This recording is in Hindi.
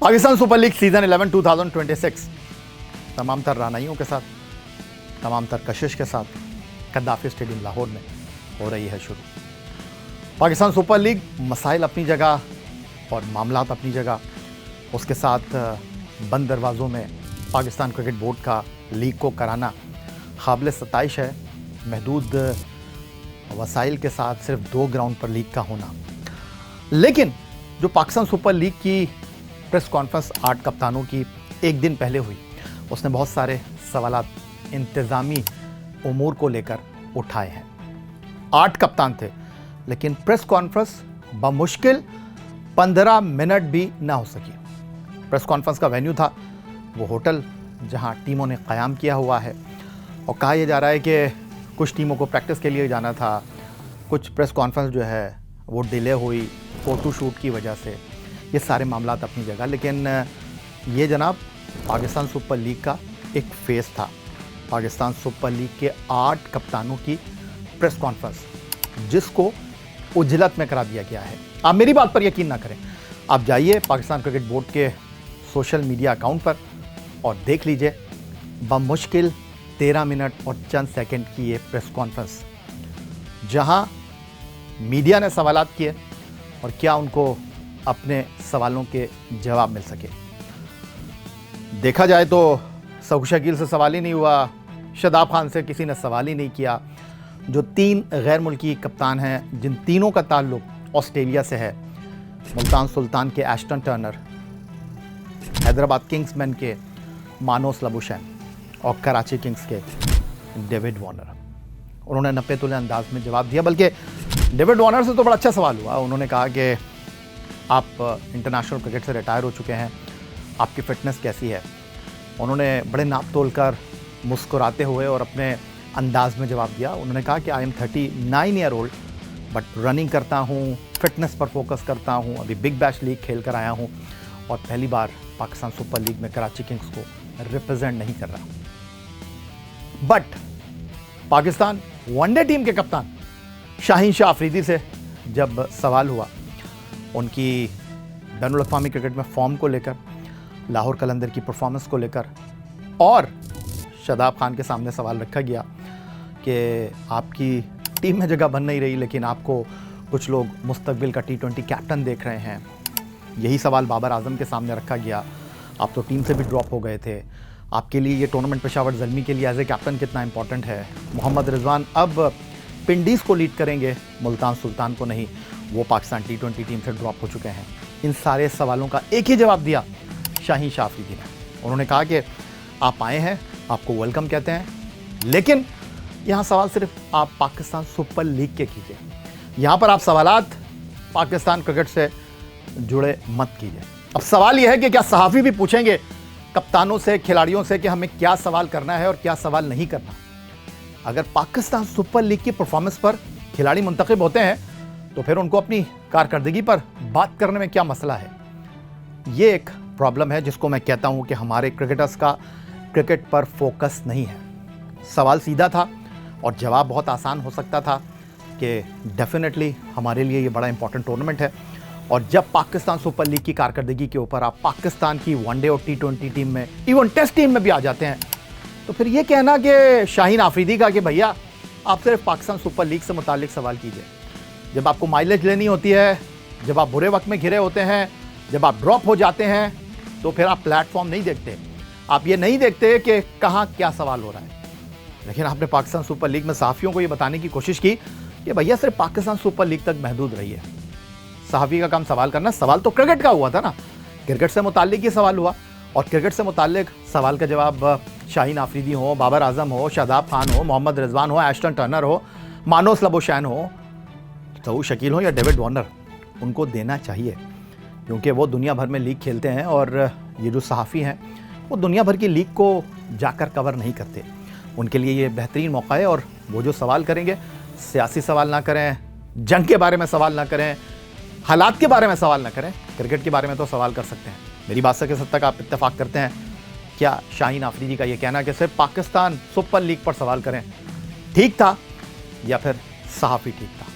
पाकिस्तान सुपर लीग सीजन 11 2026 तमाम तर रानाइयों के साथ, तमाम तर कशिश के साथ कद्दाफी स्टेडियम लाहौर में हो रही है शुरू। पाकिस्तान सुपर लीग मसाइल अपनी जगह और मामलात अपनी जगह, उसके साथ बंद दरवाज़ों में पाकिस्तान क्रिकेट बोर्ड का लीग को कराना काबिल सताइश है। महदूद वसाइल के साथ सिर्फ 2 ग्राउंड पर लीग का होना। लेकिन जो पाकिस्तान सुपर लीग की प्रेस कॉन्फ्रेंस 8 कप्तानों की एक दिन पहले हुई, उसने बहुत सारे सवालात इंतज़ामी उमूर को लेकर उठाए हैं। 8 कप्तान थे, लेकिन प्रेस कॉन्फ्रेंस बमुश्किल 15 मिनट भी ना हो सकी। प्रेस कॉन्फ्रेंस का वेन्यू था वो होटल जहां टीमों ने क़याम किया हुआ है, और कहा यह जा रहा है कि कुछ टीमों को प्रैक्टिस के लिए जाना था, कुछ प्रेस कॉन्फ्रेंस जो है वो डिले हुई फ़ोटो शूट की वजह से। ये सारे मामलात अपनी जगह, लेकिन ये जनाब पाकिस्तान सुपर लीग का एक फेज़ था। पाकिस्तान सुपर लीग के 8 कप्तानों की प्रेस कॉन्फ्रेंस, जिसको उजलत में करा दिया गया है। आप मेरी बात पर यकीन ना करें, आप जाइए पाकिस्तान क्रिकेट बोर्ड के सोशल मीडिया अकाउंट पर और देख लीजिए बमुश्किल 13 मिनट और चंद सेकंड की ये प्रेस कॉन्फ्रेंस, जहां मीडिया ने सवालात किए और क्या उनको अपने सवालों के जवाब मिल सके। देखा जाए तो सऊद शकील से सवाल ही नहीं हुआ, शादाब खान से किसी ने सवाल ही नहीं किया। जो 3 गैर मुल्की कप्तान हैं, जिन तीनों का ताल्लुक ऑस्ट्रेलिया से है, मुल्तान सुल्तान के एस्टन टर्नर, हैदराबाद किंग्समैन के मानोस लबुशैन और कराची किंग्स के डेविड वार्नर, उन्होंने नप्पे तुले अंदाज में जवाब दिया। बल्कि डेविड वार्नर से तो बड़ा अच्छा सवाल हुआ। उन्होंने कहा कि आप इंटरनेशनल क्रिकेट से रिटायर हो चुके हैं, आपकी फ़िटनेस कैसी है। उन्होंने बड़े नाप तोल कर मुस्कुराते हुए और अपने अंदाज में जवाब दिया। उन्होंने कहा कि I am 39 year old, but running करता हूँ, फिटनेस पर फोकस करता हूँ, अभी बिग बैश लीग खेल कर आया हूँ और पहली बार पाकिस्तान सुपर लीग में कराची किंग्स को रिप्रेजेंट नहीं कर रहा। बट पाकिस्तान वनडे टीम के कप्तान शाहीन शाह अफरीदी से जब सवाल हुआ उनकी बैनुल अक़वामी क्रिकेट में फॉर्म को लेकर, लाहौर कलंदर की परफॉर्मेंस को लेकर, और शादाब खान के सामने सवाल रखा गया कि आपकी टीम में जगह बन नहीं रही, लेकिन आपको कुछ लोग मुस्तकबिल का T20 कैप्टन देख रहे हैं। यही सवाल बाबर आजम के सामने रखा गया, आप तो टीम से भी ड्रॉप हो गए थे, आपके लिए ये टूर्नामेंट पेशावर ज़ल्मी के लिए एज ए कैप्टन कितना इंपॉर्टेंट है। मोहम्मद रिजवान अब पिंडीज़ को लीड करेंगे, मुल्तान सुल्तान को नहीं, वो पाकिस्तान T20 टीम से ड्रॉप हो चुके हैं। इन सारे सवालों का एक ही जवाब दिया शाहीन शाह अफरीदी ने। उन्होंने कहा कि आप आए हैं, आपको वेलकम कहते हैं, लेकिन यहाँ सवाल सिर्फ आप पाकिस्तान सुपर लीग के कीजिए। यहाँ पर आप सवालात पाकिस्तान क्रिकेट से जुड़े मत कीजिए। अब सवाल यह है कि क्या सहाफ़ी भी पूछेंगे कप्तानों से, खिलाड़ियों से कि हमें क्या सवाल करना है और क्या सवाल नहीं करना। अगर पाकिस्तान सुपर लीग की परफॉर्मेंस पर खिलाड़ी मुंतखब होते हैं तो फिर उनको अपनी कारकर्दगी पर बात करने में क्या मसला है। ये एक प्रॉब्लम है जिसको मैं कहता हूं कि हमारे क्रिकेटर्स का क्रिकेट पर फोकस नहीं है। सवाल सीधा था और जवाब बहुत आसान हो सकता था कि डेफिनेटली हमारे लिए ये बड़ा इंपॉर्टेंट टूर्नामेंट है, और जब पाकिस्तान सुपर लीग की कारकर्दगी के ऊपर आप पाकिस्तान की वनडे और T20 टीम में, इवन टेस्ट टीम में भी आ जाते हैं, तो फिर ये कहना कि शाहीन अफरीदी का कि भैया आप सिर्फ पाकिस्तान सुपर लीग से मुतालिक सवाल कीजिए। जब आपको माइलेज लेनी होती है, जब आप बुरे वक्त में घिरे होते हैं, जब आप ड्रॉप हो जाते हैं, तो फिर आप प्लेटफॉर्म नहीं देखते, आप ये नहीं देखते कि कहाँ क्या सवाल हो रहा है। लेकिन आपने पाकिस्तान सुपर लीग में सहाफ़ियों को ये बताने की कोशिश की कि भैया सिर्फ पाकिस्तान सुपर लीग तक महदूद रहिए। सहाफ़ी का काम सवाल करना, सवाल तो क्रिकेट का हुआ था ना, क्रिकेट से मुताल्लिक ही सवाल हुआ, और क्रिकेट से मुताल्लिक सवाल का जवाब शाहीन अफरीदी हो, बाबर आजम हो, शादाब खान हो, मोहम्मद रिजवान हो, एस्टन टर्नर हो, मानोस लबुशैन हो, सऊद शकील हो या डेविड वार्नर, उनको देना चाहिए, क्योंकि वो दुनिया भर में लीग खेलते हैं और ये जो सहाफ़ी हैं वो दुनिया भर की लीग को जाकर कवर नहीं करते। उनके लिए ये बेहतरीन मौका है, और वो जो सवाल करेंगे, सियासी सवाल ना करें, जंग के बारे में सवाल ना करें, हालात के बारे में सवाल ना करें, क्रिकेट के बारे में तो सवाल कर सकते हैं। मेरी बात से किस हद तक आप इत्तेफाक करते हैं? क्या शाहीन अफरीदी का ये कहना कि सिर्फ पाकिस्तान सुपर लीग पर सवाल करें ठीक था, या फिर सहाफ़ी ठीक था?